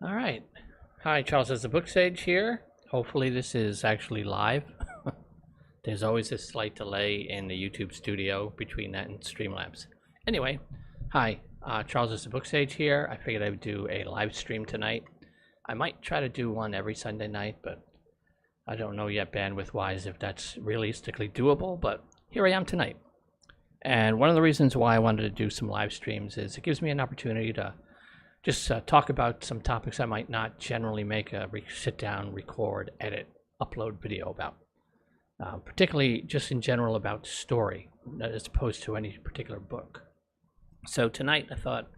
All right. Hi, Charles as the Book Sage here. Hopefully this is actually live. There's always a slight delay in the YouTube studio between that and Streamlabs. Anyway, hi, Charles as the Book Sage here. I figured I would do a live stream tonight. I might try to do one every Sunday night, but I don't know yet bandwidth-wise if that's realistically doable, but here I am tonight. And one of the reasons why I wanted to do some live streams is it gives me an opportunity to just talk about some topics I might not generally make a sit down, record, edit, upload video about. Particularly just in general about story, as opposed to any particular book. So tonight I thought,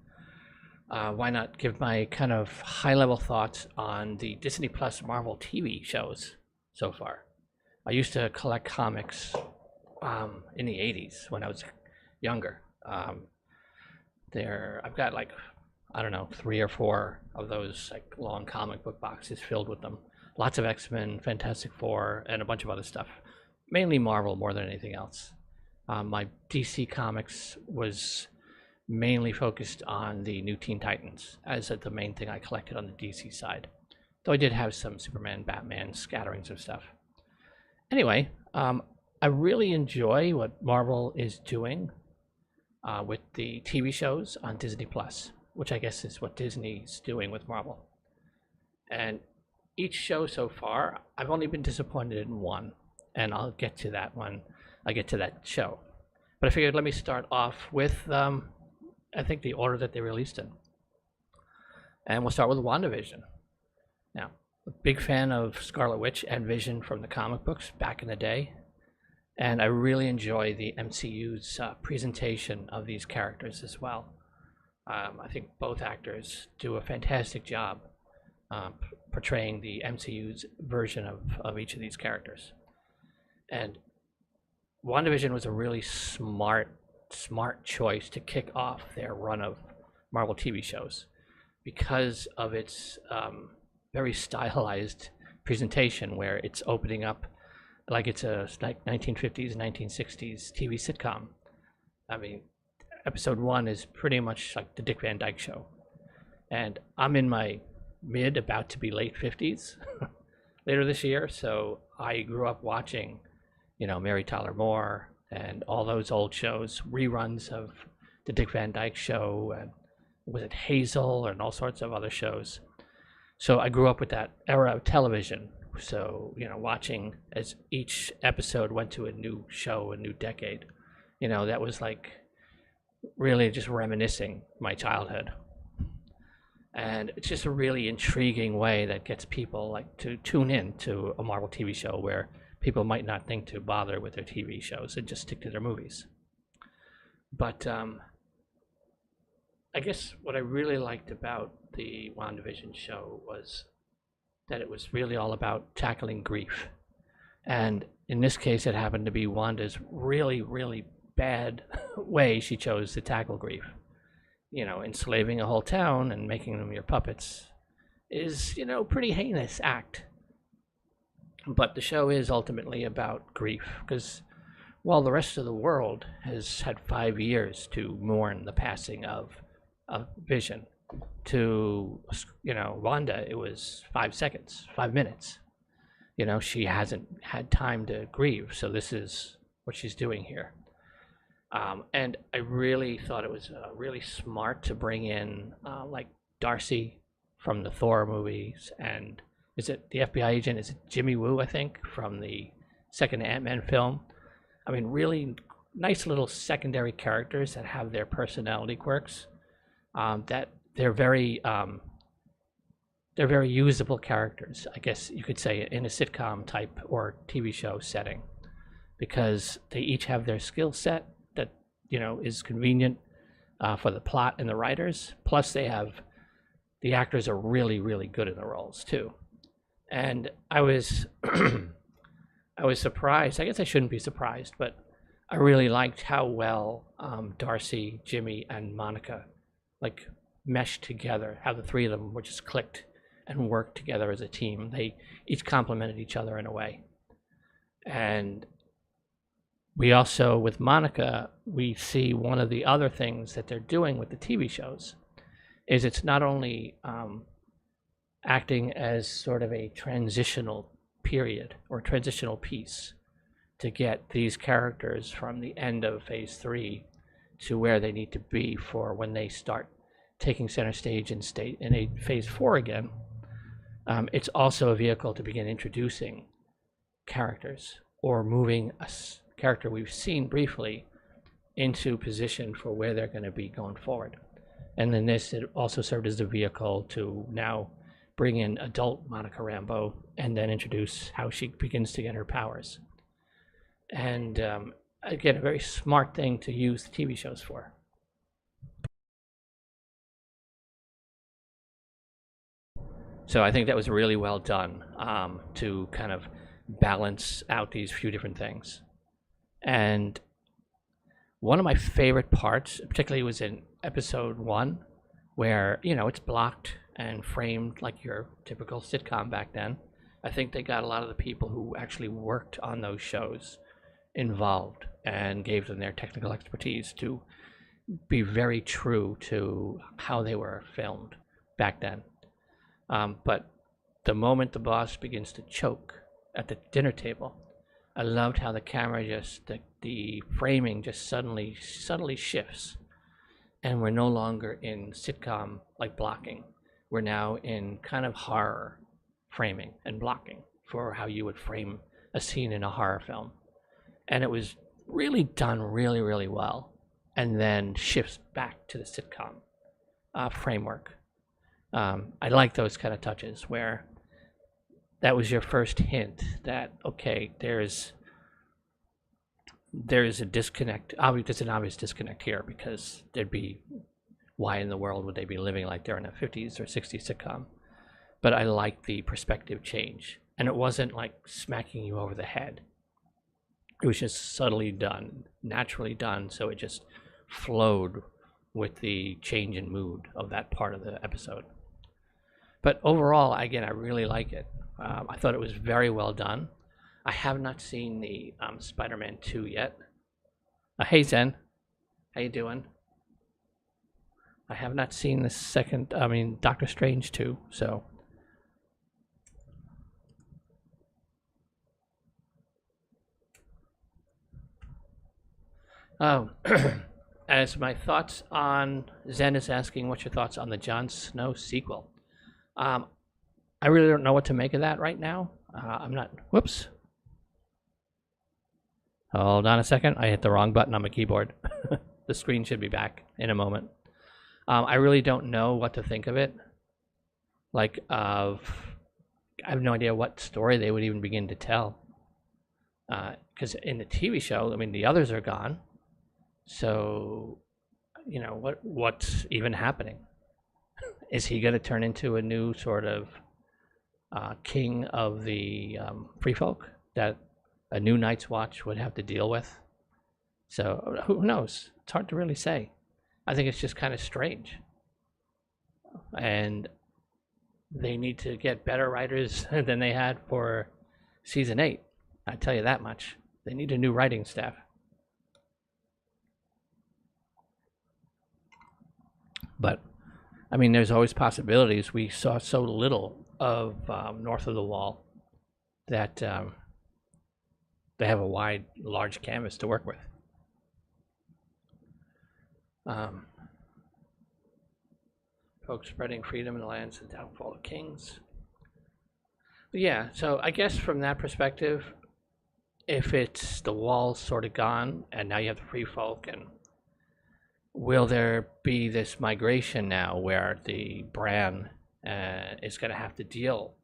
why not give my kind of high-level thoughts on the Disney Plus Marvel TV shows so far. I used to collect comics in the 80s when I was younger. I've got like, I don't know, 3 or 4 of those like long comic book boxes filled with them. Lots of X-Men, Fantastic Four, and a bunch of other stuff. Mainly Marvel more than anything else. My DC Comics was mainly focused on the New Teen Titans as the main thing I collected on the DC side. Though I did have some Superman, Batman, scatterings of stuff. Anyway, I really enjoy what Marvel is doing with the TV shows on Disney Plus, which I guess is what Disney's doing with Marvel. And each show so far, I've only been disappointed in one, and I'll get to that one. I'll get to that show. But I figured let me start off with, I think, the order that they released in. And we'll start with WandaVision. Now, a big fan of Scarlet Witch and Vision from the comic books back in the day. And I really enjoy the MCU's presentation of these characters as well. I think both actors do a fantastic job portraying the MCU's version of each of these characters. And WandaVision was a really smart choice to kick off their run of Marvel TV shows because of its very stylized presentation, where it's opening up like it's a 1950s, 1960s TV sitcom. I mean, episode 1 is pretty much like the Dick Van Dyke Show. And I'm in my about to be late 50s later this year, so I grew up watching, Mary Tyler Moore and all those old shows, reruns of the Dick Van Dyke Show, and was it Hazel, and all sorts of other shows. So I grew up with that era of television. So, watching as each episode went to a new show, a new decade, that was like really just reminiscing my childhood. And it's just a really intriguing way that gets people like to tune in to a Marvel TV show where people might not think to bother with their TV shows and just stick to their movies. But I guess what I really liked about the WandaVision show was that it was really all about tackling grief. And in this case, it happened to be Wanda's really, really bad way she chose to tackle grief. Enslaving a whole town and making them your puppets is, pretty heinous act. But the show is ultimately about grief, because while the rest of the world has had 5 years to mourn the passing of Vision, to Wanda it was 5 seconds, 5 minutes. She hasn't had time to grieve, so this is what she's doing here. And I really thought it was really smart to bring in like Darcy from the Thor movies, and is it the FBI agent? Is it Jimmy Woo, I think, from the second Ant-Man film? I mean, really nice little secondary characters that have their personality quirks. That they're very usable characters, I guess you could say, in a sitcom type or TV show setting, because they each have their skill set that is convenient for the plot and the writers. Plus, they have the actors are really, really good in the roles too. And I was I was surprised. I guess I shouldn't be surprised, but I really liked how well Darcy, Jimmy, and Monica like meshed together, how the 3 of them were just clicked and worked together as a team. They each complemented each other in a way. And we also, with Monica, we see one of the other things that they're doing with the TV shows is it's not only acting as sort of a transitional period or transitional piece to get these characters from the end of phase 3 to where they need to be for when they start taking center stage in phase 4 again. It's also a vehicle to begin introducing characters or moving a character we've seen briefly into position for where they're going to be going forward. And then it also served as a vehicle to now bring in adult Monica Rambeau and then introduce how she begins to get her powers. And again, a very smart thing to use TV shows for. So I think that was really well done to kind of balance out these few different things. And one of my favorite parts, particularly, was in episode 1, where, you know, it's blocked and framed like your typical sitcom back then. I think they got a lot of the people who actually worked on those shows involved and gave them their technical expertise to be very true to how they were filmed back then. But the moment the boss begins to choke at the dinner table, I loved how the camera the framing just subtly shifts, and we're no longer in sitcom like blocking. We're now in kind of horror framing and blocking for how you would frame a scene in a horror film. And it was really done really, really well, and then shifts back to the sitcom framework. I like those kind of touches where that was your first hint that, okay, there's a disconnect. There's an obvious disconnect here, because there'd be, why in the world would they be living like they're in a 50s or 60s sitcom? But I like the perspective change, and it wasn't like smacking you over the head. It was just subtly done, naturally done, so it just flowed with the change in mood of that part of the episode. But overall, again, I really like it. I thought it was very well done. I have not seen the Spider-Man 2 yet. Hey Zen, how you doing? I have not seen the Doctor Strange 2, so. As my thoughts on, Zen is asking, what's your thoughts on the Jon Snow sequel? I really don't know what to make of that right now. I'm not, whoops. Hold on a second, I hit the wrong button on my keyboard. The screen should be back in a moment. I really don't know what to think of it. I have no idea what story they would even begin to tell. Because in the TV show, I mean, the others are gone. So, you know, what's even happening? Is he going to turn into a new sort of king of the free folk that a new Night's Watch would have to deal with? So who knows? It's hard to really say. I think it's just kind of strange. And they need to get better writers than they had for season 8. I tell you that much. They need a new writing staff. But I mean, there's always possibilities. We saw so little of North of the Wall that they have a large canvas to work with. Folks spreading freedom in the lands of the downfall of kings. But yeah, so I guess from that perspective, if it's the wall's sort of gone and now you have the free folk, and will there be this migration now where the Bran is going to have to deal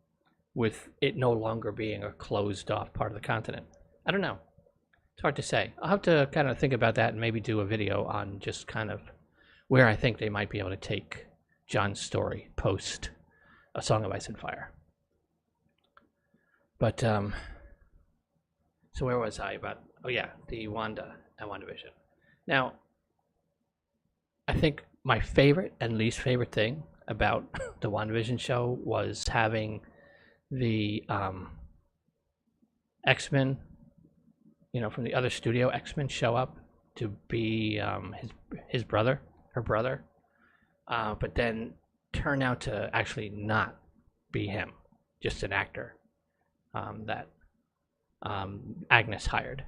with it no longer being a closed off part of the continent? I don't know. It's hard to say. I'll have to kind of think about that and maybe do a video on just kind of where I think they might be able to take Jon's story post A Song of Ice and Fire. But, so where was I about? Oh yeah, the Wanda and WandaVision. Now, I think my favorite and least favorite thing about the WandaVision show was having the X-Men, you know, from the other studio, X-Men show up to be his brother, her brother, but then turn out to actually not be him, just an actor that Agnes hired.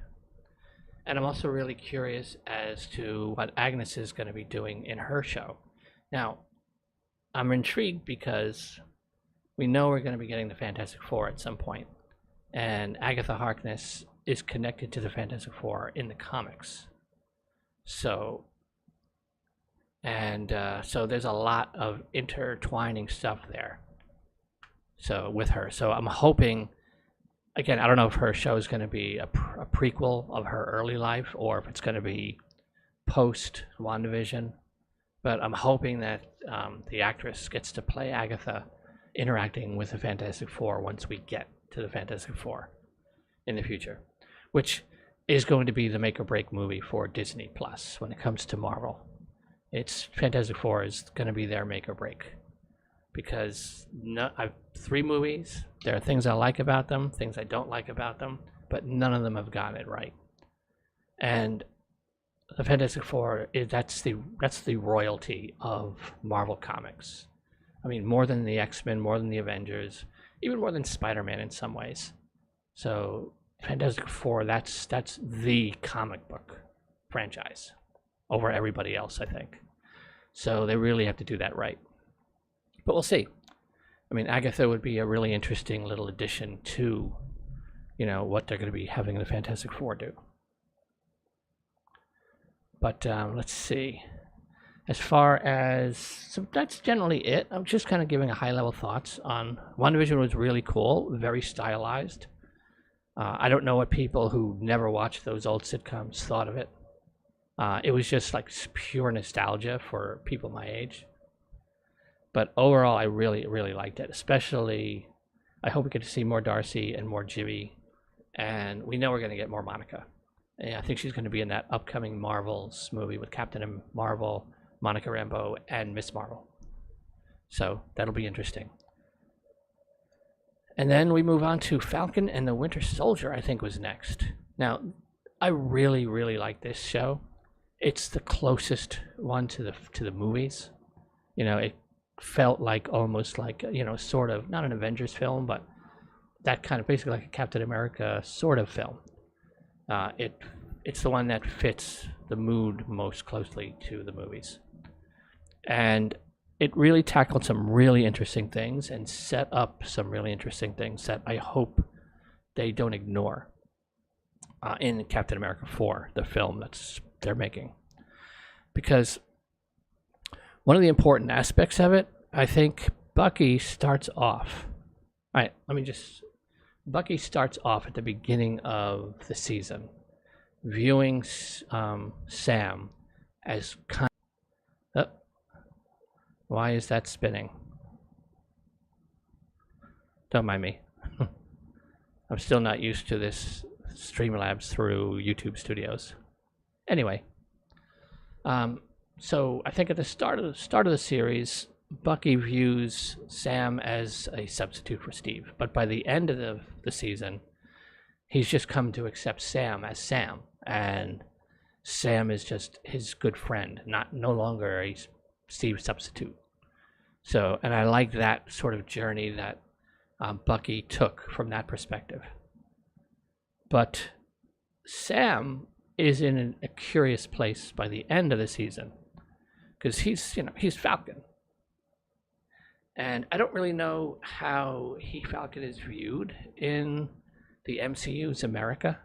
And I'm also really curious as to what Agnes is going to be doing in her show. Now, I'm intrigued because we know we're going to be getting the Fantastic Four at some point, and Agatha Harkness is connected to the Fantastic Four in the comics. So there's a lot of intertwining stuff there. So with her, so I'm hoping. Again, I don't know if her show is going to be a prequel of her early life or if it's going to be post WandaVision, but I'm hoping that the actress gets to play Agatha interacting with the Fantastic Four once we get to the Fantastic Four in the future, which is going to be the make or break movie for Disney Plus when it comes to Marvel. It's Fantastic Four is going to be their make or break. Because I've 3 movies. There are things I like about them, things I don't like about them, but none of them have gotten it right. And the Fantastic Four that's the royalty of Marvel Comics. I mean, more than the X-Men, more than the Avengers, even more than Spider-Man in some ways. So Fantastic Four, that's the comic book franchise over everybody else, I think. So they really have to do that right. But we'll see. I mean, Agatha would be a really interesting little addition to, what they're going to be having the Fantastic Four do. But let's see. As far as... So that's generally it. I'm just kind of giving a high-level thoughts on... WandaVision was really cool, very stylized. I don't know what people who never watched those old sitcoms thought of it. It was just like pure nostalgia for people my age. But overall, I really, really liked it. Especially, I hope we get to see more Darcy and more Jimmy. And we know we're going to get more Monica. And I think she's going to be in that upcoming Marvels movie with Captain Marvel, Monica Rambeau, and Miss Marvel. So that'll be interesting. And then we move on to Falcon and the Winter Soldier, I think was next. Now, I really, really like this show. It's the closest one to the movies. It felt like almost like, sort of, not an Avengers film, but that kind of basically like a Captain America sort of film. It's the one that fits the mood most closely to the movies. And it really tackled some really interesting things and set up some really interesting things that I hope they don't ignore in Captain America 4, the film they're making. Because one of the important aspects of it, I think Bucky starts off. All right, Bucky starts off at the beginning of the season, viewing Sam as kind of... Why is that spinning? Don't mind me. I'm still not used to this Streamlabs through YouTube Studios. Anyway. So I think at the start of the series, Bucky views Sam as a substitute for Steve. But by the end of the season, he's just come to accept Sam as Sam. And Sam is just his good friend, no longer a Steve substitute. So, and I like that sort of journey that Bucky took from that perspective. But Sam is in a curious place by the end of the season. Because he's Falcon. And I don't really know how Falcon is viewed in the MCU's America.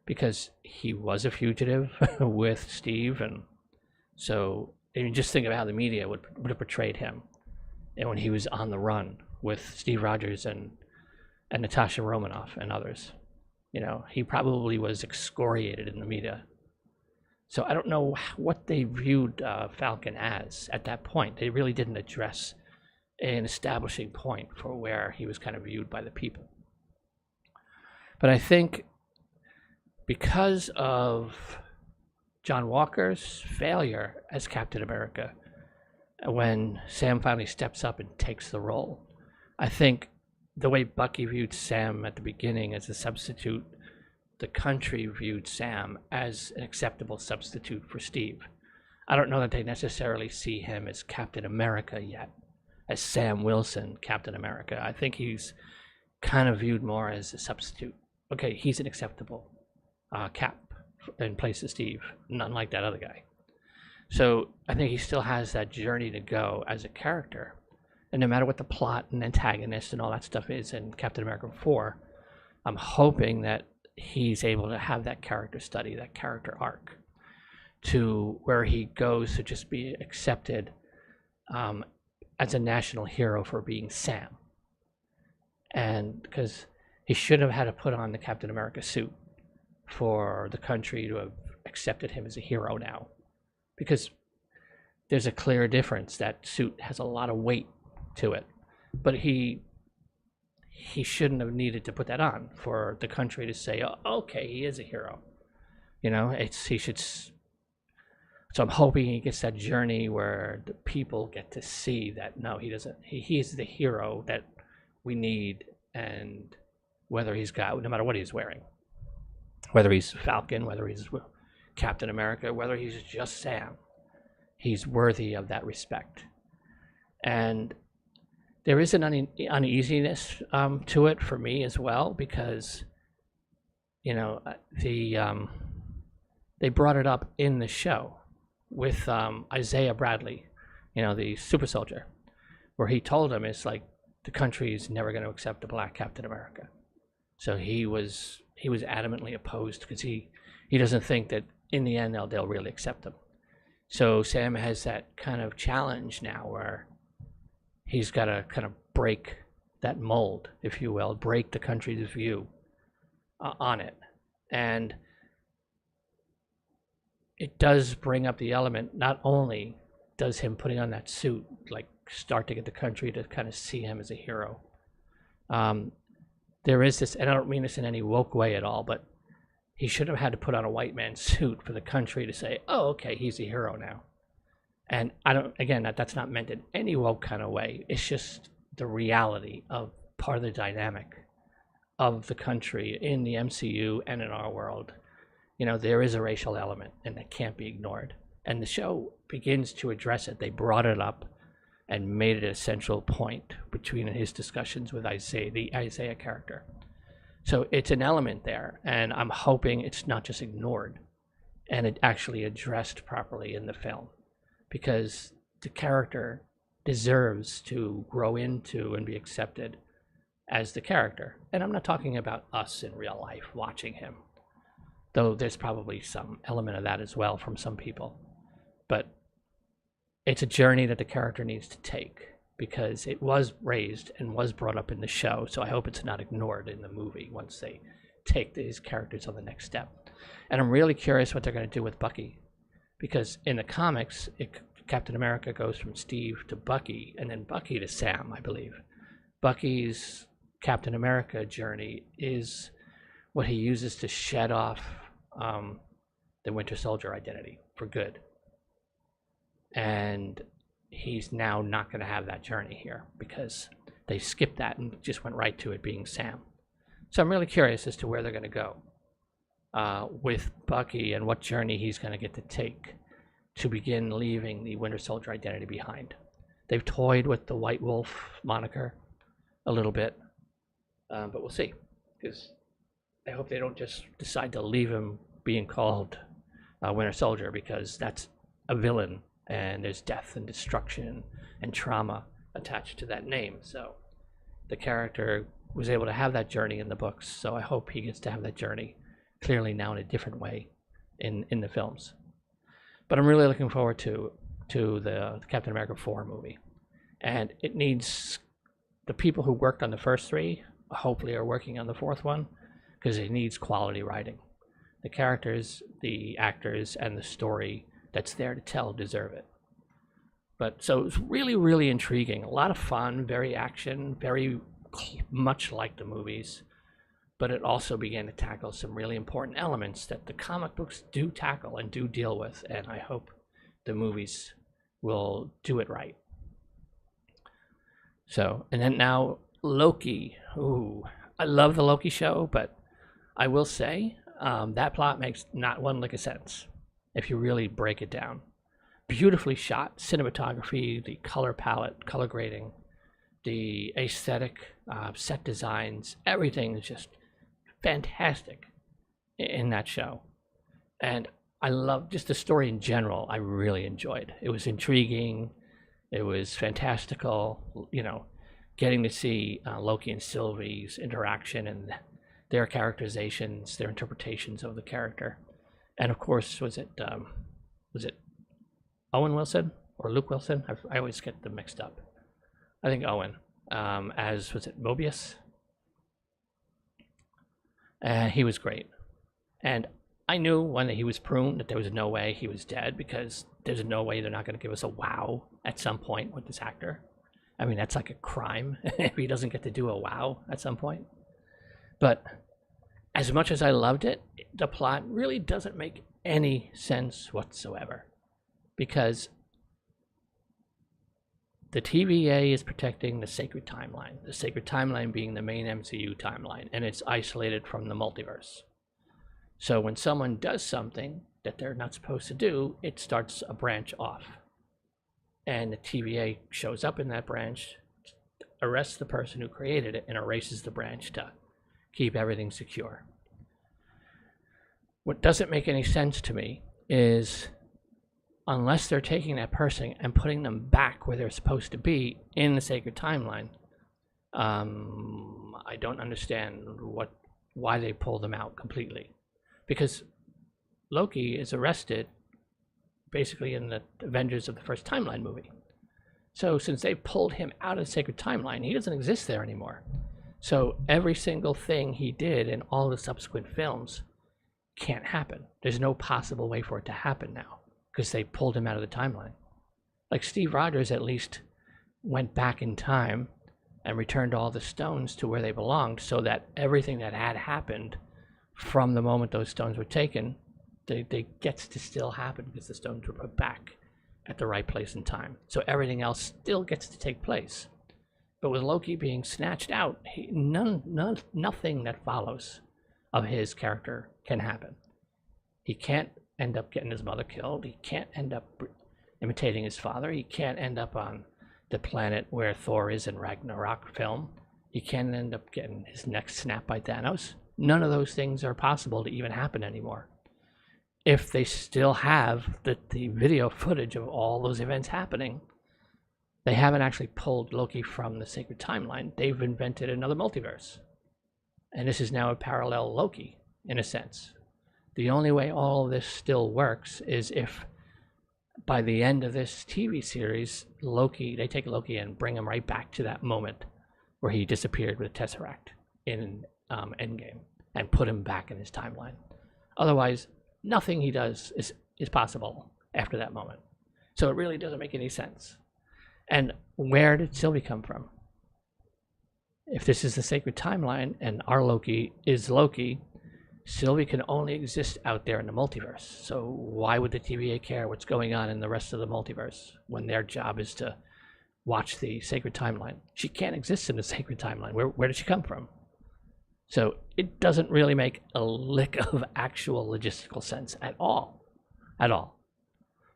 Because he was a fugitive with Steve. And so, just think of how the media would have portrayed him. And when he was on the run with Steve Rogers and Natasha Romanoff and others. He probably was excoriated in the media. So I don't know what they viewed Falcon as at that point. They really didn't address an establishing point for where he was kind of viewed by the people. But I think because of John Walker's failure as Captain America, when Sam finally steps up and takes the role, I think the way Bucky viewed Sam at the beginning as a substitute, the country viewed Sam as an acceptable substitute for Steve. I don't know that they necessarily see him as Captain America yet, as Sam Wilson, Captain America. I think he's kind of viewed more as a substitute. Okay, he's an acceptable Cap in place of Steve, not like that other guy. So I think he still has that journey to go as a character. And no matter what the plot and antagonist and all that stuff is in Captain America 4, I'm hoping that he's able to have that character study, that character arc, to where he goes to just be accepted as a national hero for being Sam. And because he shouldn't have had to put on the Captain America suit for the country to have accepted him as a hero now. Because there's a clear difference. That suit has a lot of weight to it. But he shouldn't have needed to put that on for the country to say, oh, okay, he is a hero. You know, he should. So I'm hoping he gets that journey where the people get to see that, no, he doesn't. He is the hero that we need, and whether he's got, no matter what he's wearing, whether he's Falcon, whether he's Captain America, whether he's just Sam, he's worthy of that respect. And there is an uneasiness to it for me as well, because, you know, they brought it up in the show with Isaiah Bradley, you know, the super soldier, where he told him it's like the country is never going to accept a black Captain America. So he was adamantly opposed, because he doesn't think that in the end they'll really accept him. So Sam has that kind of challenge now where he's got to kind of break that mold, if you will, break the country's view on it. And it does bring up the element, not only does him putting on that suit like start to get the country to kind of see him as a hero. There is this, and I don't mean this in any woke way at all, but he should have had to put on a white man's suit for the country to say, oh, okay, he's a hero now. And I don't, again, that's not meant in any woke kind of way. It's just the reality of part of the dynamic of the country in the MCU and in our world. You know, there is a racial element, and that can't be ignored. And the show begins to address it. They brought it up and made it an essential point between his discussions with Isaiah, the Isaiah character. So it's an element there, and I'm hoping it's not just ignored and it actually addressed properly in the film, because the character deserves to grow into and be accepted as the character. And I'm not talking about us in real life watching him, though there's probably some element of that as well from some people. But it's a journey that the character needs to take, because it was raised and was brought up in the show. So I hope it's not ignored in the movie once they take these characters on the next step. And I'm really curious what they're going to do with Bucky, because in the comics, Captain America goes from Steve to Bucky, and then Bucky to Sam, I believe. Bucky's Captain America journey is what he uses to shed off the Winter Soldier identity for good. And he's now not going to have that journey here, because they skipped that and just went right to it being Sam. So I'm really curious as to where they're going to go with Bucky, and what journey he's going to get to take to begin leaving the Winter Soldier identity behind. They've toyed with the White Wolf moniker a little bit, but we'll see, because I hope they don't just decide to leave him being called Winter Soldier, because that's a villain, and there's death and destruction and trauma attached to that name. So the character was able to have that journey in the books, so I hope he gets to have that journey clearly now in a different way in the films. But I'm really looking forward to the Captain America 4 movie. And it needs, the people who worked on the first three hopefully are working on the fourth one, because it needs quality writing. The characters, the actors, and the story that's there to tell deserve it. But so it's really, really intriguing. A lot of fun, very action, very much like the movies. But it also began to tackle some really important elements that the comic books do tackle and do deal with. And I hope the movies will do it right. So, and then now Loki. Ooh, I love the Loki show, but I will say that plot makes not one lick of sense if you really break it down. beautifully shot cinematography, the color palette, color grading, the aesthetic, set designs, everything is just fantastic in that show. And I love just the story in general. I really enjoyed. It was intriguing. It was fantastical. You know, getting to see Loki and Sylvie's interaction and their characterizations, their interpretations of the character. And of course, was it Owen Wilson or Luke Wilson? I always get them mixed up. I think Owen, as was it Mobius? He was great. And I knew when he was pruned that there was no way he was dead, because there's no way they're not going to give us a wow at some point with this actor. I mean, that's like a crime if he doesn't get to do a wow at some point. But as much as I loved it, the plot really doesn't make any sense whatsoever, because the TVA is protecting the sacred timeline being the main MCU timeline, and it's isolated from the multiverse. So when someone does something that they're not supposed to do, it starts a branch off. And the TVA shows up in that branch, arrests the person who created it, and erases the branch to keep everything secure. What doesn't make any sense to me is, unless they're taking that person and putting them back where they're supposed to be in the sacred timeline, I don't understand why they pull them out completely. Because Loki is arrested basically in the Avengers of the first timeline movie. So since they pulled him out of the sacred timeline, he doesn't exist there anymore. So every single thing he did in all the subsequent films can't happen. There's no possible way for it to happen now, because they pulled him out of the timeline. Like Steve Rogers at least went back in time and returned all the stones to where they belonged, so that everything that had happened from the moment those stones were taken, they gets to still happen, because the stones were put back at the right place and time. So everything else still gets to take place. But with Loki being snatched out, nothing that follows of his character can happen. He can't end up getting his mother killed. He can't end up imitating his father. He can't end up on the planet where Thor is in Ragnarok film. He can't end up getting his neck snapped by Thanos. None of those things are possible to even happen anymore. If they still have the video footage of all those events happening, they haven't actually pulled Loki from the sacred timeline. They've invented another multiverse. And this is now a parallel Loki, in a sense. The only way all of this still works is if, by the end of this TV series, they take Loki and bring him right back to that moment where he disappeared with Tesseract in Endgame, and put him back in his timeline. Otherwise, nothing he does is possible after that moment. So it really doesn't make any sense. And where did Sylvie come from? If this is the sacred timeline and our Loki is Loki, Sylvie can only exist out there in the multiverse. So why would the TVA care what's going on in the rest of the multiverse when their job is to watch the sacred timeline? She can't exist in the sacred timeline. Where did she come from? So it doesn't really make a lick of actual logistical sense at all. At all.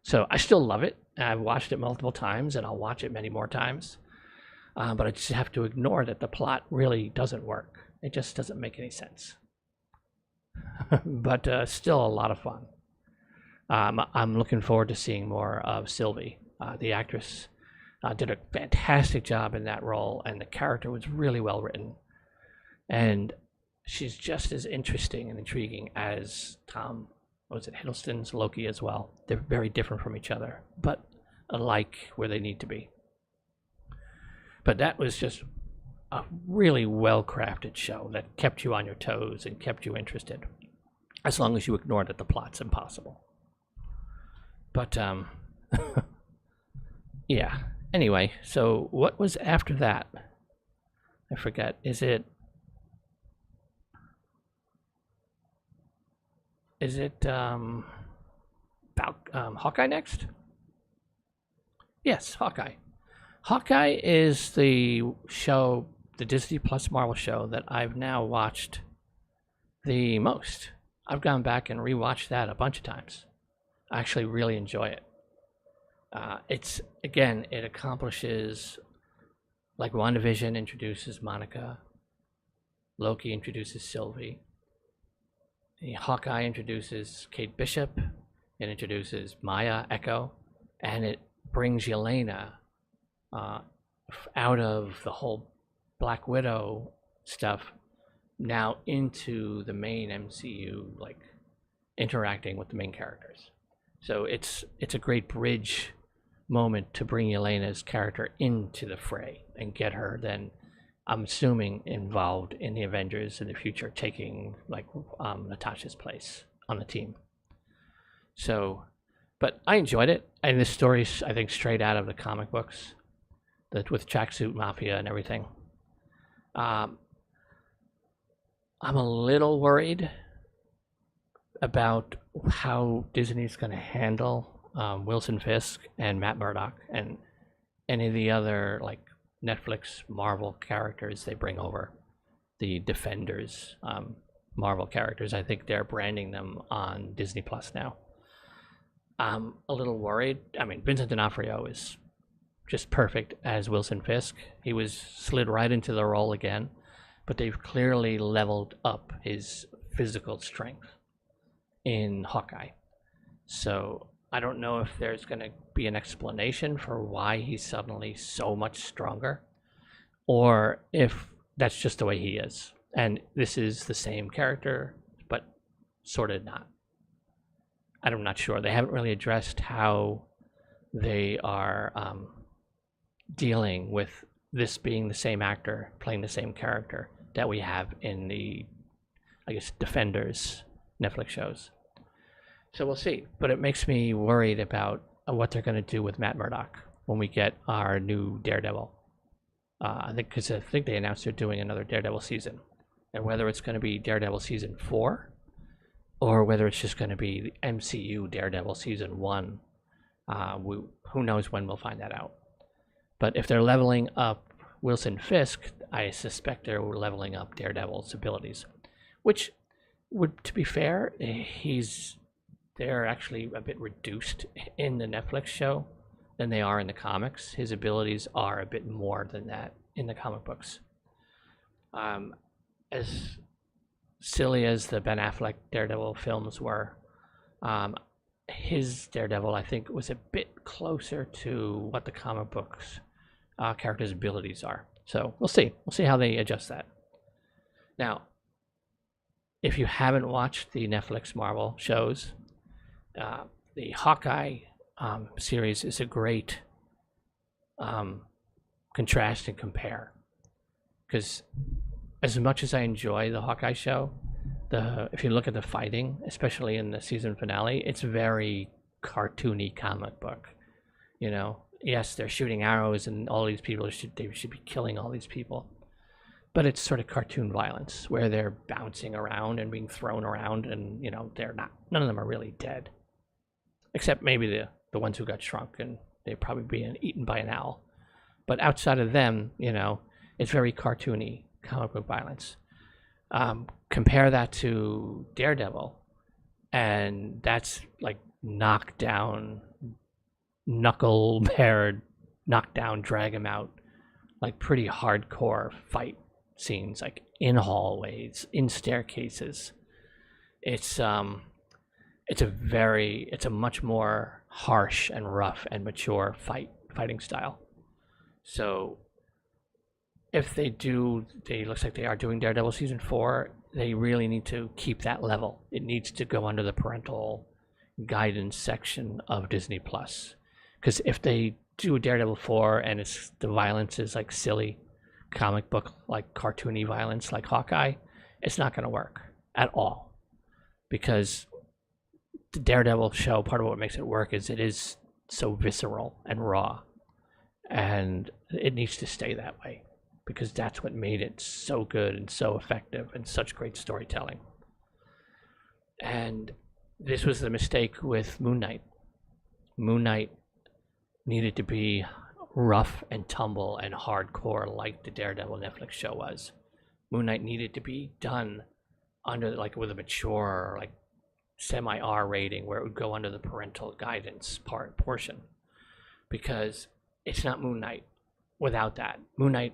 So I still love it. I've watched it multiple times, and I'll watch it many more times. But I just have to ignore that the plot really doesn't work. It just doesn't make any sense. But still a lot of fun. I'm looking forward to seeing more of Sylvie. The actress did a fantastic job in that role, and the character was really well written. And she's just as interesting and intriguing as Tom Hiddleston's Loki as well. They're very different from each other, but alike where they need to be. But that was just a really well-crafted show that kept you on your toes and kept you interested, as long as you ignored that the plot's impossible. But, yeah. Anyway, so what was after that? I forget. Is it Hawkeye next? Yes, Hawkeye. Hawkeye is the show, the Disney Plus Marvel show that I've now watched the most. I've gone back and rewatched that a bunch of times. I actually really enjoy it. It's again, it accomplishes, like WandaVision introduces Monica, Loki introduces Sylvie, Hawkeye introduces Kate Bishop, it introduces Maya, Echo, and it brings Yelena out of the whole Black Widow stuff now into the main MCU, like interacting with the main characters. So it's a great bridge moment to bring Yelena's character into the fray and get her then, I'm assuming, involved in the Avengers in the future, taking like Natasha's place on the team. So, but I enjoyed it, and this story's, I think, straight out of the comic books, that with Tracksuit Mafia and everything. I'm a little worried about how Disney's going to handle Wilson Fisk and Matt Murdock and any of the other like Netflix Marvel characters they bring over, the Defenders Marvel characters. I think they're branding them on Disney Plus now. I'm a little worried. I mean, Vincent D'Onofrio is just perfect as Wilson Fisk. He was slid right into the role again, but they've clearly leveled up his physical strength in Hawkeye. So I don't know if there's going to be an explanation for why he's suddenly so much stronger, or if that's just the way he is. And this is the same character, but sort of not. I'm not sure. They haven't really addressed how they are dealing with this being the same actor playing the same character that we have in the, I guess, Defenders Netflix shows. So we'll see. But it makes me worried about what they're going to do with Matt Murdock when we get our new Daredevil. I think they announced they're doing another Daredevil season, and whether it's going to be Daredevil season 4 or whether it's just going to be the MCU Daredevil season 1, who knows when we'll find that out. But if they're leveling up Wilson Fisk, I suspect they're leveling up Daredevil's abilities, which would, to be fair, they're actually a bit reduced in the Netflix show than they are in the comics. His abilities are a bit more than that in the comic books. As silly as the Ben Affleck Daredevil films were, his Daredevil, I think, was a bit closer to what the comic books characters' abilities are. So we'll see. We'll see how they adjust that. Now, if you haven't watched the Netflix Marvel shows, the Hawkeye series is a great contrast and compare. Because as much as I enjoy the Hawkeye show, if you look at the fighting, especially in the season finale, it's very cartoony comic book. You know, yes, they're shooting arrows and all these people they should be killing all these people, but it's sort of cartoon violence where they're bouncing around and being thrown around, and you know, none of them are really dead, except maybe the ones who got shrunk and they're probably being eaten by an owl. But outside of them, you know, it's very cartoony comic book violence. Compare that to Daredevil, and that's like knockdown, knuckle-bared, knockdown, drag him out, like pretty hardcore fight scenes, like in hallways, in staircases. It's a much more harsh and rough and mature fighting style. So if they looks like they are doing Daredevil season 4, they really need to keep that level. It needs to go under the parental guidance section of Disney Plus. Because if they do Daredevil 4 and the violence is like silly comic book, like cartoony violence like Hawkeye, it's not going to work at all. Because the Daredevil show, part of what makes it work is it is so visceral and raw. And it needs to stay that way, because that's what made it so good and so effective and such great storytelling. And this was the mistake with Moonknight. Moonknight needed to be rough and tumble and hardcore like the Daredevil Netflix show was. Moonknight needed to be done under, like, with a mature, like, semi-R rating where it would go under the parental guidance portion. because it's not Moonknight without that. Moonknight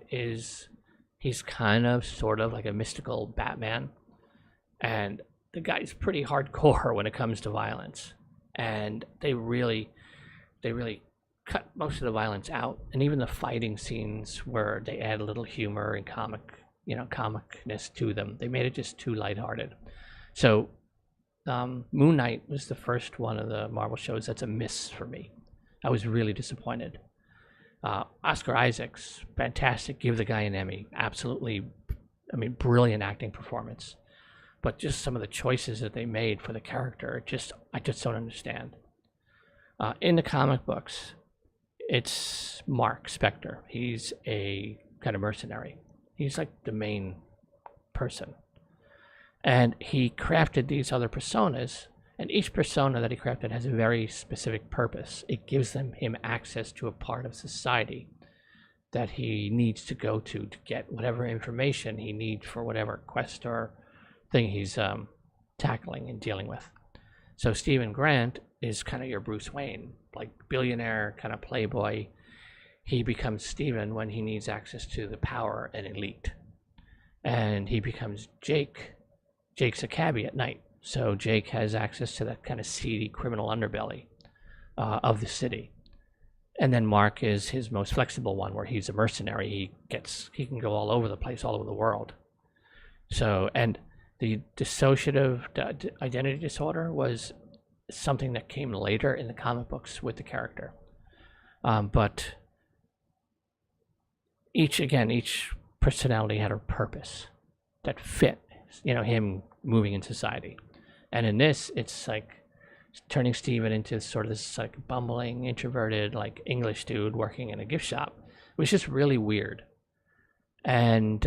he's kind of sort of like a mystical Batman, and the guy's pretty hardcore when it comes to violence, and they really cut most of the violence out, and even the fighting scenes where they add a little humor and comicness to them, they made it just too lighthearted. So Moonknight was the first one of the Marvel shows that's a miss for me. I was really disappointed. Oscar Isaac's fantastic. Give the guy an Emmy. Absolutely, brilliant acting performance. But just some of the choices that they made for the character, I just don't understand. In the comic books, it's Mark Spector. He's a kind of mercenary. He's like the main person. And he crafted these other personas, and each persona that he crafted has a very specific purpose. It gives him access to a part of society that he needs to go to get whatever information he needs for whatever quest or thing he's tackling and dealing with. So Stephen Grant is kind of your Bruce Wayne, like billionaire kind of playboy. He becomes Stephen when he needs access to the power and elite. And he becomes Jake. Jake's a cabbie at night. So Jake has access to that kind of seedy criminal underbelly of the city. And then Mark is his most flexible one, where he's a mercenary. He can go all over the place, all over the world. So, and the dissociative identity disorder was something that came later in the comic books with the character. But each personality had a purpose that fit, him moving in society. And in this, it's like turning Steven into sort of this like bumbling, introverted, like English dude working in a gift shop. It was just really weird. And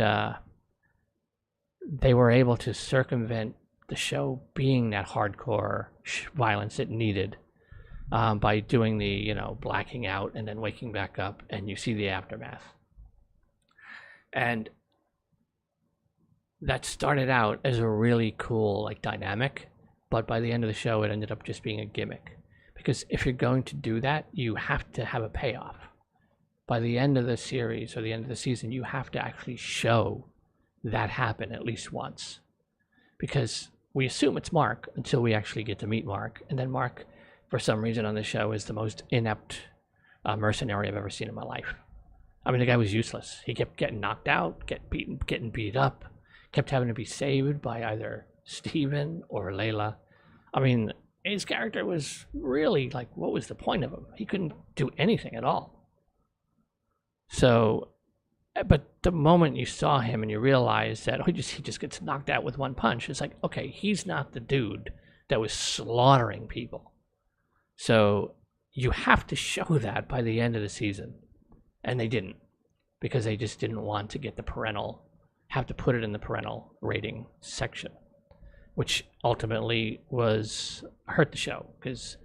they were able to circumvent the show being that hardcore violence it needed by doing the, blacking out and then waking back up, and you see the aftermath. And that started out as a really cool like dynamic, but by the end of the show it ended up just being a gimmick, because if you're going to do that, you have to have a payoff. By the end of the series or the end of the season, you have to actually show that happen at least once, because we assume it's Mark until we actually get to meet Mark, and then Mark, for some reason on the show, is the most inept mercenary I've ever seen in my life. The guy was useless. He kept getting knocked out, getting beat up, kept having to be saved by either Steven or Layla. His character was really like, what was the point of him? He couldn't do anything at all. So, but the moment you saw him and you realized that he just gets knocked out with one punch, it's like, okay, he's not the dude that was slaughtering people. So you have to show that by the end of the season. And they didn't, because they just didn't want to get have to put it in the parental rating section, which ultimately hurt the show. Because,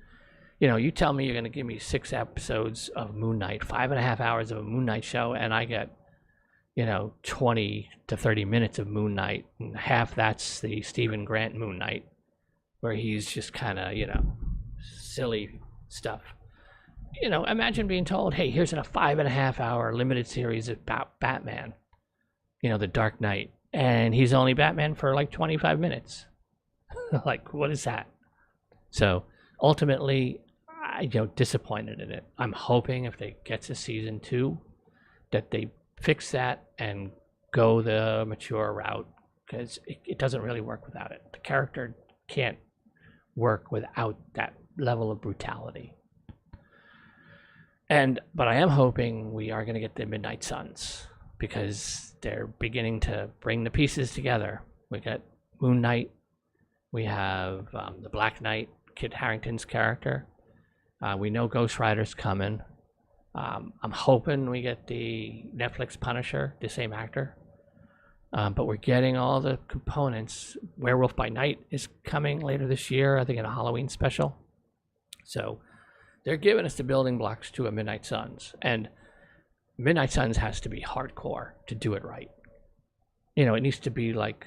you tell me you're going to give me 6 episodes of Moon Knight, 5.5 hours of a Moon Knight show, and I get, 20 to 30 minutes of Moon Knight, and half that's the Stephen Grant Moon Knight, where he's just kind of, silly stuff. Imagine being told, hey, here's a 5.5 hour limited series about Batman, the Dark Knight, and he's only Batman for like 25 minutes. Like, what is that? So ultimately, I disappointed in it. I'm hoping if they get to season 2 that they fix that and go the mature route, because it doesn't really work without it. The character can't work without that level of brutality. But I am hoping we are going to get the Midnight Suns, because they're beginning to bring the pieces together. We got Moon Knight, we have the Black Knight, Kit Harington's character. We know Ghost Rider's coming. I'm hoping we get the Netflix Punisher, the same actor. But we're getting all the components. Werewolf by Night is coming later this year, I think in a Halloween special. So they're giving us the building blocks to a Midnight Suns. And Midnight Suns has to be hardcore to do it right. It needs to be like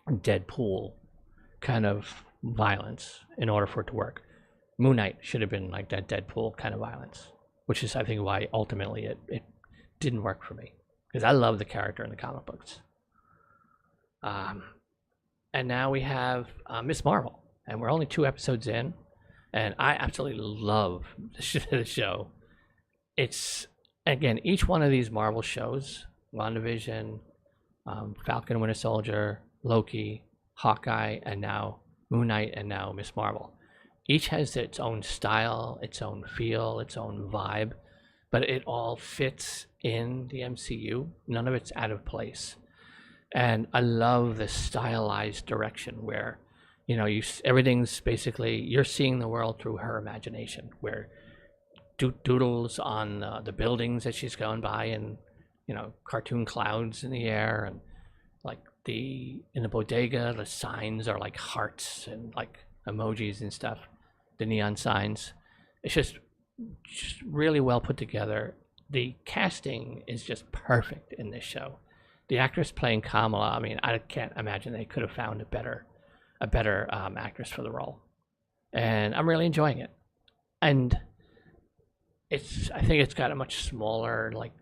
Deadpool kind of violence in order for it to work. Moon Knight should have been like that Deadpool kind of violence. which is I think why ultimately it didn't work for me, because I love the character in the comic books. And now we have Miss Marvel, and we're only 2 episodes in, and I absolutely love the show. It's, again, each one of these Marvel shows, WandaVision, Falcon and Winter Soldier, Loki, Hawkeye, and now Moonknight, and now Miss Marvel. Each has its own style, its own feel, its own vibe, but it all fits in the MCU. None of it's out of place. And I love the stylized direction where, you know, everything's basically, you're seeing the world through her imagination, where doodles on the buildings that she's going by, and, you know, cartoon clouds in the air, and like in the bodega, the signs are like hearts and like emojis and stuff, the neon signs. It's just really well put together. The casting is just perfect in this show. The actress playing Kamala, I mean, I can't imagine they could have found a better actress for the role. And I'm really enjoying it. And I think it's got a much smaller, like,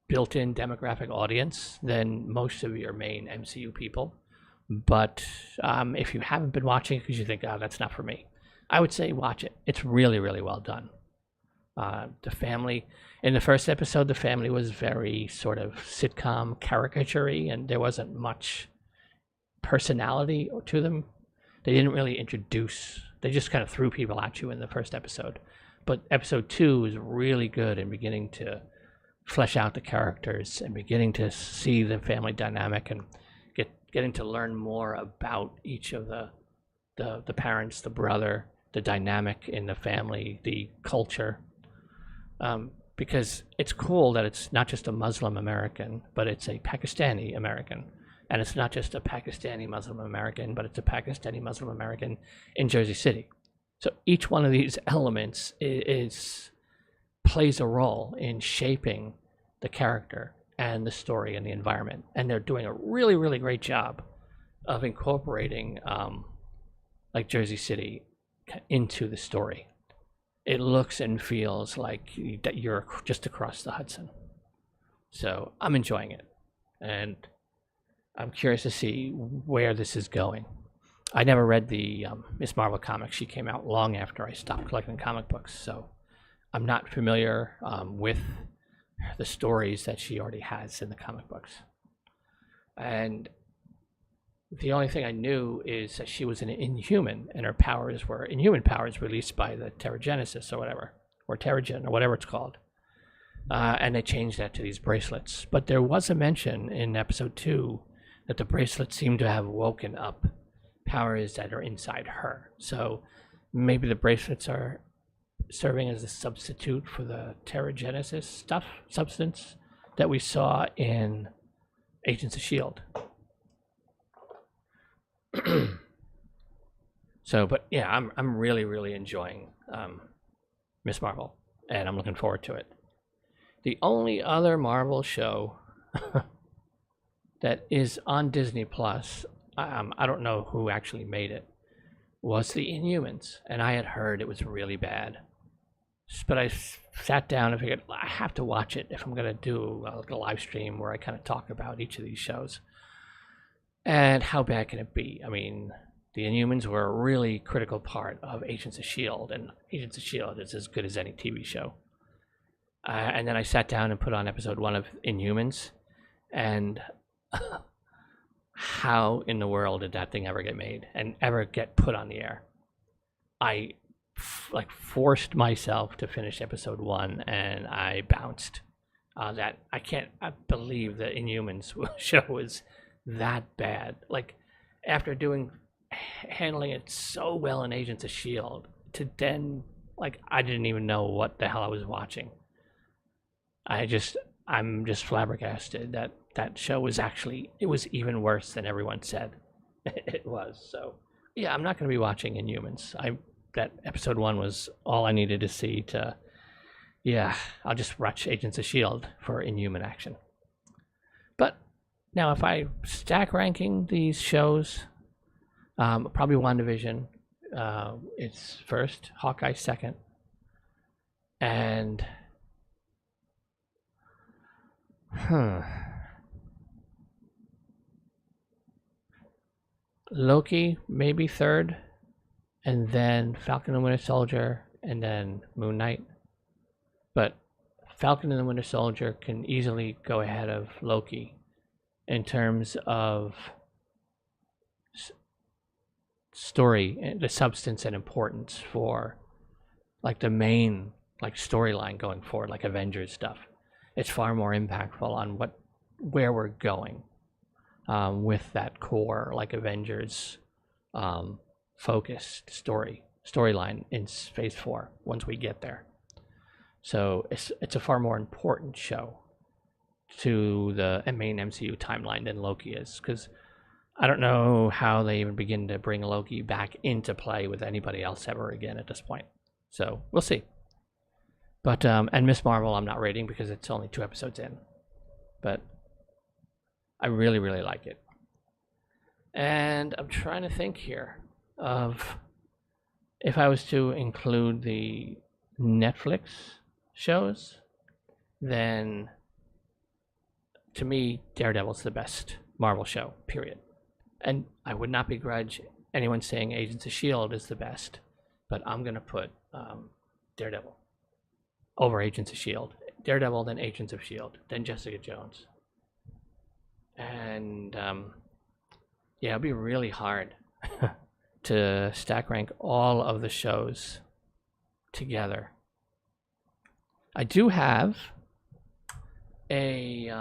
built-in demographic audience than most of your main MCU people. But if you haven't been watching it because you think, oh, that's not for me, I would say watch it. It's really, really well done. The family, in the first episode, the family was very sort of sitcom caricature-y, and there wasn't much personality to them. They didn't really introduce, they just kind of threw people at you in the first episode. But episode 2 is really good in beginning to flesh out the characters and beginning to see the family dynamic, and getting to learn more about each of the parents, the brother, the dynamic in the family, the culture. Because it's cool that it's not just a Muslim American, but it's a Pakistani American. And it's not just a Pakistani Muslim American, but it's a Pakistani Muslim American in Jersey City. So each one of these elements plays a role in shaping the character and the story and the environment. And they're doing a really, really great job of incorporating like Jersey City into the story. It looks and feels like that you're just across the Hudson. So I'm enjoying it, and I'm curious to see where this is going. I never read the Miss Marvel comics. She came out long after I stopped collecting comic books, so I'm not familiar with the stories that she already has in the comic books. And the only thing I knew is that she was an Inhuman, and her powers were Inhuman powers released by the Terrigenesis or whatever, or Terrigen, or whatever it's called. And they changed that to these bracelets. But there was a mention in episode 2 that the bracelets seem to have woken up powers that are inside her. So maybe the bracelets are serving as a substitute for the Terrigenesis substance that we saw in Agents of S.H.I.E.L.D. So, but yeah, I'm really, really enjoying Miss Marvel, and I'm looking forward to it. The only other Marvel show that is on Disney Plus, I don't know who actually made it, was the Inhumans, and I had heard it was really bad. But I sat down and figured I have to watch it if I'm going to do a live stream where I kind of talk about each of these shows. And how bad can it be? I mean, the Inhumans were a really critical part of Agents of S.H.I.E.L.D., and Agents of S.H.I.E.L.D. is as good as any TV show. And then I sat down and put on episode 1 of Inhumans, and how in the world did that thing ever get made and ever get put on the air? I forced myself to finish episode 1, and I bounced. I can't believe the Inhumans show was that bad. Like, after handling it so well in Agents of S.H.I.E.L.D., to then, like, I didn't even know what the hell I was watching. I'm just flabbergasted that show was it was even worse than everyone said it was. So yeah, I'm not going to be watching Inhumans. That episode 1 was all I needed to see to, yeah, I'll just watch Agents of S.H.I.E.L.D. for Inhuman action. But now, if I stack ranking these shows, probably WandaVision, it's first, Hawkeye second, and Loki, maybe third, and then Falcon and Winter Soldier, and then Moon Knight. But Falcon and the Winter Soldier can easily go ahead of Loki in terms of story, the substance and importance for like the main like storyline going forward, like Avengers stuff. It's far more impactful on where we're going with that core like Avengers focused storyline in Phase 4 once we get there. So it's a far more important show to the main MCU timeline than Loki is, because I don't know how they even begin to bring Loki back into play with anybody else ever again at this point. So we'll see. But and Miss Marvel I'm not rating because it's only 2 episodes in. But I really, really like it. And I'm trying to think here of if I was to include the Netflix shows, then to me Daredevil's the best Marvel show, period. And I would not begrudge anyone saying Agents of S.H.I.E.L.D. is the best, but I'm going to put Daredevil over Agents of S.H.I.E.L.D. Daredevil, then Agents of S.H.I.E.L.D., then Jessica Jones. And yeah, it'll be really hard to stack rank all of the shows together. I do have a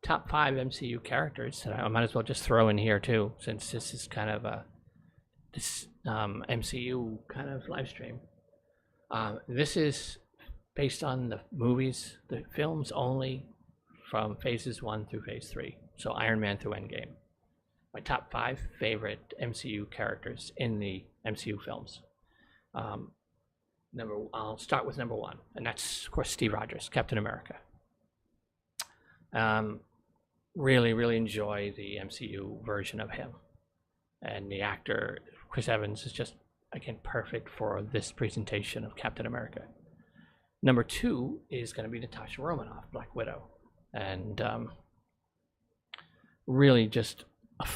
top 5 MCU characters that I might as well just throw in here too, since this is kind of a MCU kind of live stream. This is based on the movies, the films only, from phases 1 through phase 3. So Iron Man through Endgame. My top 5 favorite MCU characters in the MCU films. I'll start with number 1, and that's of course Steve Rogers, Captain America. Really, really enjoy the MCU version of him, and the actor Chris Evans is just again perfect for this presentation of Captain America. Number 2 is going to be Natasha Romanoff, Black Widow, and really just a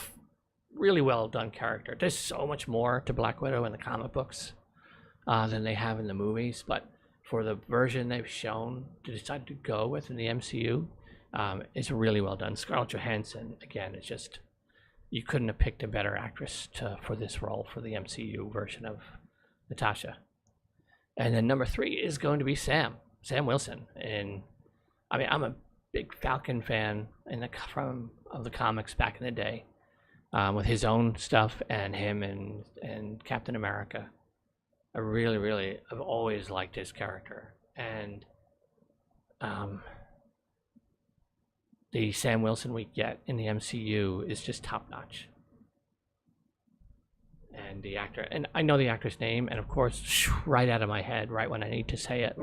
really well done character. There's so much more to Black Widow in the comic books than they have in the movies, but for the version they've shown to decide to go with in the MCU, it's really well done. Scarlett Johansson, again, it's just, you couldn't have picked a better actress for this role for the MCU version of Natasha. And then number 3 is going to be Sam Wilson. And I mean, I'm a big Falcon fan of the comics back in the day, with his own stuff and him and Captain America. I really, really, I've always liked his character. And the Sam Wilson we get in the MCU is just top notch. And the actor, and I know the actor's name, and of course, right out of my head, right when I need to say it.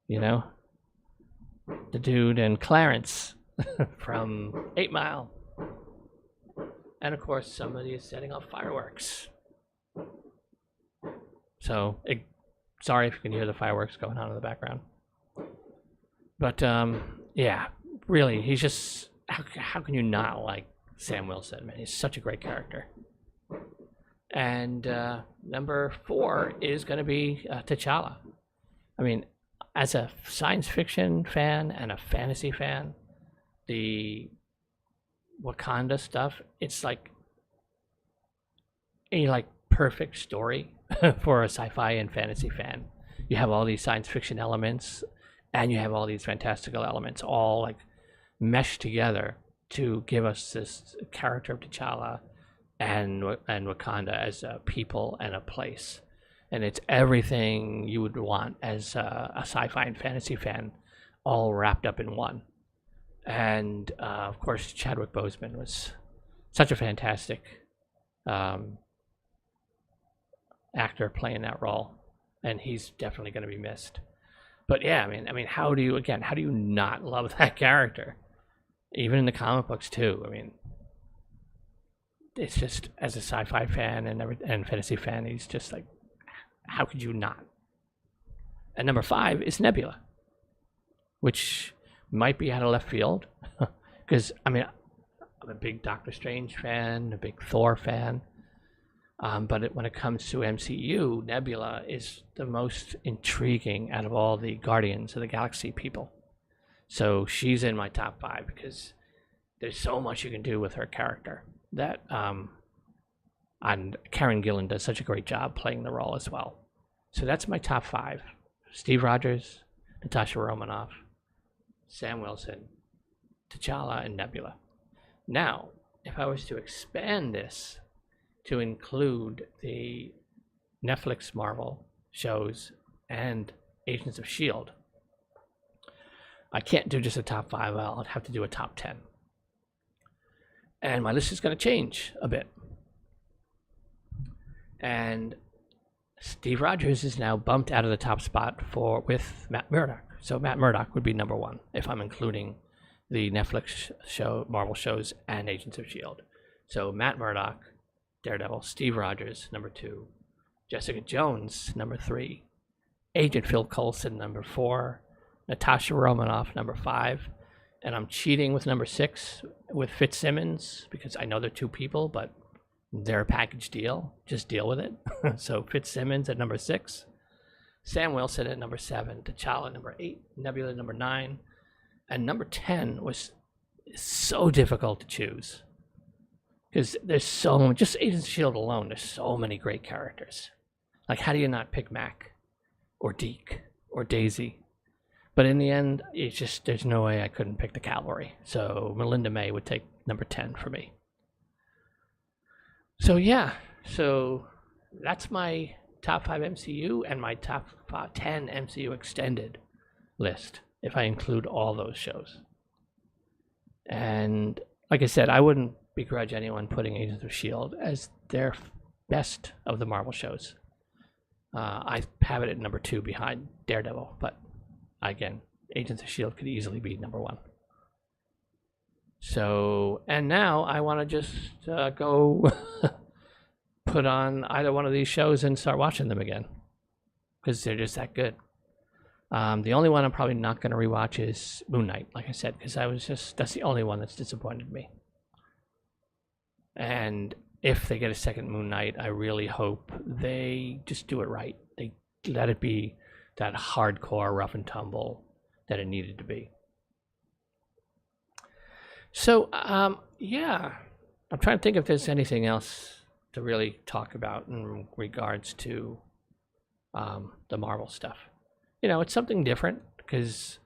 You know? The dude and Clarence from 8 Mile. And of course, somebody is setting off fireworks. So, sorry if you can hear the fireworks going on in the background. But, yeah, really, he's just, how can you not like Sam Wilson, man? He's such a great character. And number 4 is going to be T'Challa. I mean, as a science fiction fan and a fantasy fan, the Wakanda stuff, it's like a perfect story for a sci-fi and fantasy fan. You have all these science fiction elements, and you have all these fantastical elements all like meshed together to give us this character of T'Challa and Wakanda as a people and a place. And it's everything you would want as a sci-fi and fantasy fan, all wrapped up in one. And of course, Chadwick Boseman was such a fantastic actor playing that role, and he's definitely going to be missed. But yeah, I mean, how do you not love that character? Even in the comic books too. I mean, it's just, as a sci-fi fan and fantasy fan, he's just like, how could you not? And number 5 is Nebula. which might be out of left field. Because, I mean, I'm a big Doctor Strange fan, a big Thor fan. But when it comes to MCU, Nebula is the most intriguing out of all the Guardians of the Galaxy people. So she's in my top 5 because there's so much you can do with her character. That and Karen Gillan does such a great job playing the role as well. So that's my top 5. Steve Rogers, Natasha Romanoff, Sam Wilson, T'Challa, and Nebula. Now, if I was to expand this to include the Netflix Marvel shows and Agents of S.H.I.E.L.D., I can't do just a top 5. I'll have to do a top 10. And my list is going to change a bit. And Steve Rogers is now bumped out of the top spot with Matt Murdock. So Matt Murdock would be number 1 if I'm including the Netflix show, Marvel shows, and Agents of S.H.I.E.L.D. So Matt Murdock, Daredevil, Steve Rogers, number 2, Jessica Jones, number 3, Agent Phil Coulson, number 4, Natasha Romanoff, number 5, and I'm cheating with number 6 with Fitzsimmons because I know they're 2 people, but they're a package deal. Just deal with it. So Fitzsimmons at number 6, Sam Wilson at number 7, T'Challa number 8, Nebula number 9, and number 10 was so difficult to choose because there's so just Agents of S.H.I.E.L.D. alone. There's so many great characters. Like, how do you not pick Mac or Deke or Daisy? But in the end, it's just there's no way I couldn't pick the Cavalry. So Melinda May would take number 10 for me. So yeah, so that's my top 5 MCU and my top 10 MCU extended list, if I include all those shows. And like I said, I wouldn't begrudge anyone putting Agents of S.H.I.E.L.D. as their best of the Marvel shows. I have it at number 2 behind Daredevil, but again, Agents of S.H.I.E.L.D. could easily be number 1. So, and now I want to just go put on either one of these shows and start watching them again because they're just that good. The only one I'm probably not going to rewatch is Moonknight, like I said, because that's the only one that's disappointed me. And if they get a second Moonknight, I really hope they just do it right. They let it be that hardcore rough and tumble that it needed to be. So, yeah, I'm trying to think if there's anything else to really talk about in regards to the Marvel stuff. You know, it's something different because,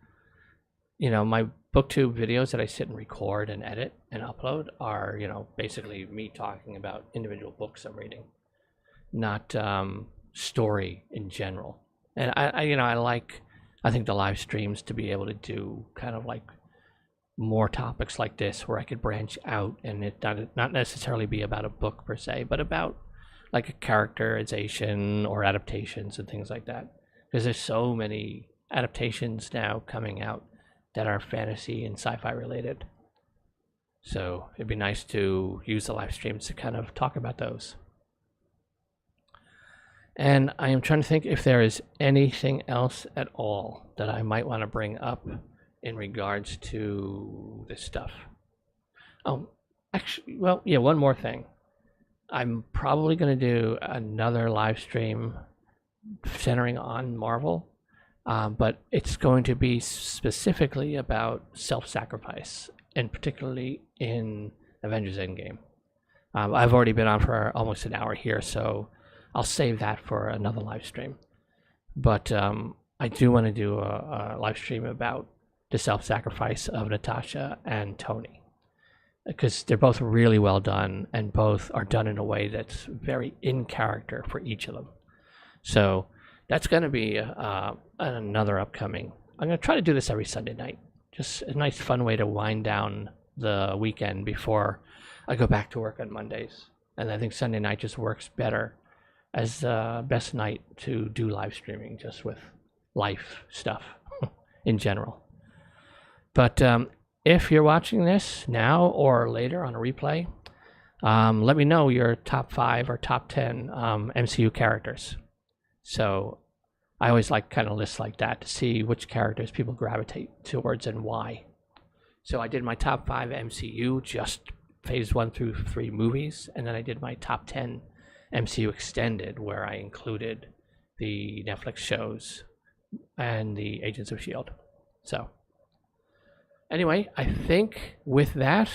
you know, my BookTube videos that I sit and record and edit and upload are, you know, basically me talking about individual books I'm reading, not story in general. And I think the live streams to be able to do kind of like more topics like this where I could branch out and it not necessarily be about a book per se, but about like a characterization or adaptations and things like that. Because there's so many adaptations now coming out that are fantasy and sci-fi related. So it'd be nice to use the live streams to kind of talk about those. And I am trying to think if there is anything else at all that I might want to bring up in regards to this stuff. Oh, actually, well, yeah, one more thing. I'm probably going to do another live stream centering on Marvel, but it's going to be specifically about self-sacrifice, and particularly in Avengers Endgame. I've already been on for almost an hour here, so I'll save that for another live stream. But I do want to do a live stream about the self-sacrifice of Natasha and Tony, because they're both really well done and both are done in a way that's very in character for each of them. So that's going to be another upcoming. I'm going to try to do this every Sunday night. Just a nice fun way to wind down the weekend before I go back to work on Mondays. And I think Sunday night just works better as the best night to do live streaming, just with life stuff in general. But if you're watching this now or later on a replay, let me know your top 5 or top 10 MCU characters. So I always like kind of lists like that to see which characters people gravitate towards and why. So I did my top 5 MCU, just phase 1 through 3 movies, and then I did my top 10 MCU extended, where I included the Netflix shows and the Agents of S.H.I.E.L.D. So anyway, I think with that,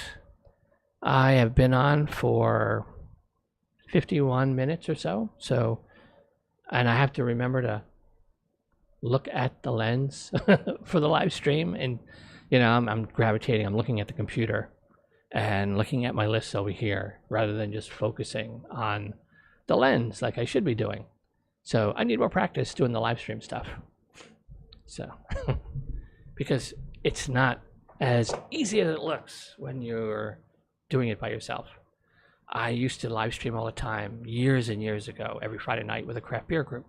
I have been on for 51 minutes or so. And I have to remember to look at the lens for the live stream. And, you know, I'm gravitating, I'm looking at the computer and looking at my lists over here rather than just focusing on the lens like I should be doing. So I need more practice doing the live stream stuff. So, because it's not as easy as it looks when you're doing it by yourself. I used to live stream all the time, years and years ago, every Friday night with a craft beer group.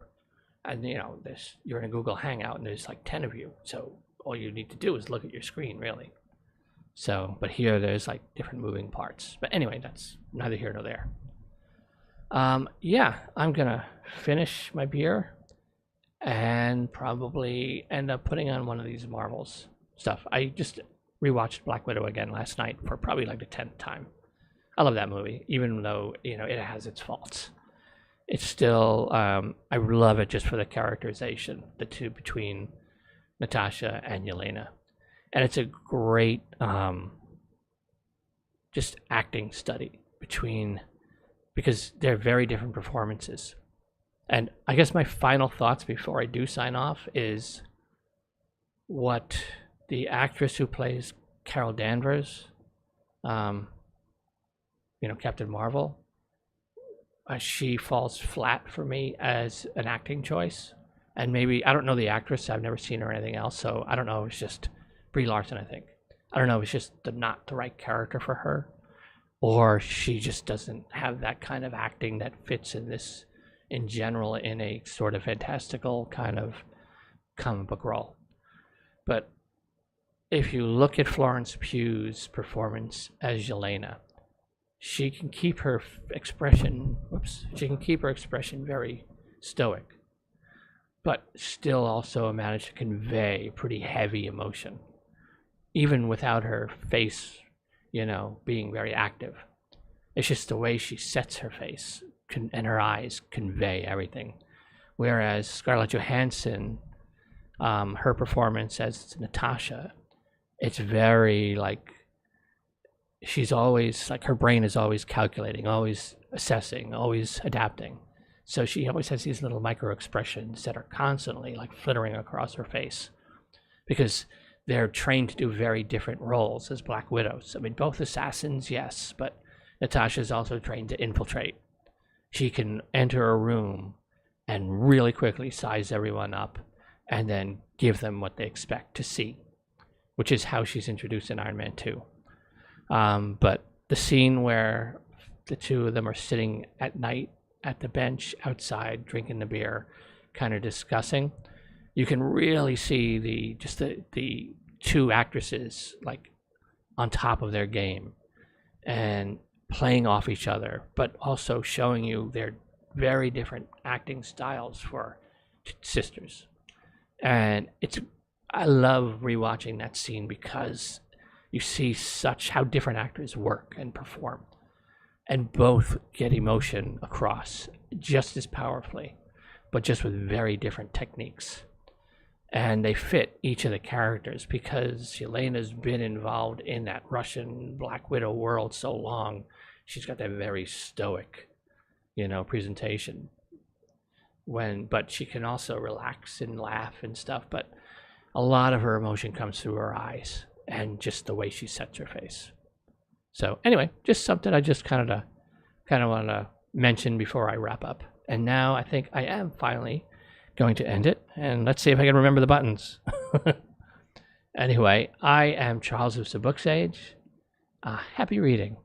And you know, you're in a Google Hangout and there's like 10 of you. So all you need to do is look at your screen, really. So, but here there's like different moving parts. But anyway, that's neither here nor there. Yeah, I'm gonna finish my beer and probably end up putting on one of these Marvels stuff. I just rewatched Black Widow again last night for probably like the 10th time. I love that movie, even though, you know, it has its faults. It's still, I love it just for the characterization, the two between Natasha and Yelena. And it's a great just acting study because they're very different performances. And I guess my final thoughts before I do sign off is what the actress who plays Carol Danvers, you know, Captain Marvel, she falls flat for me as an acting choice. And maybe, I don't know the actress, I've never seen her or anything else, so I don't know, it's just Brie Larson, I think. I don't know, it's just not the right character for her, or she just doesn't have that kind of acting that fits in this, in general, in a sort of fantastical kind of comic book role. But if you look at Florence Pugh's performance as Yelena, she can keep her expression, very stoic, but still also manage to convey pretty heavy emotion, even without her face, you know, being very active. It's just the way she sets her face and her eyes convey everything. Whereas Scarlett Johansson, her performance as Natasha, it's very like, she's always like, her brain is always calculating, always assessing, always adapting. So she always has these little micro expressions that are constantly like flittering across her face, because they're trained to do very different roles as Black Widows. I mean, both assassins, yes, but Natasha's also trained to infiltrate. She can enter a room and really quickly size everyone up and then give them what they expect to see, which is how she's introduced in Iron Man 2. But the scene where the two of them are sitting at night at the bench outside drinking the beer, kind of discussing, you can really see the two actresses like on top of their game and playing off each other, but also showing you their very different acting styles for sisters. And I love rewatching that scene because you see how different actors work and perform, and both get emotion across just as powerfully, but just with very different techniques. And they fit each of the characters because Yelena's been involved in that Russian Black Widow world so long. She's got that very stoic, you know, presentation. But she can also relax and laugh and stuff. But a lot of her emotion comes through her eyes and just the way she sets her face. So anyway, just something I just kind of want to mention before I wrap up. And now I think I am finally going to end it, and let's see if I can remember the buttons. Anyway, I am Charles of SirBookSage. Happy reading.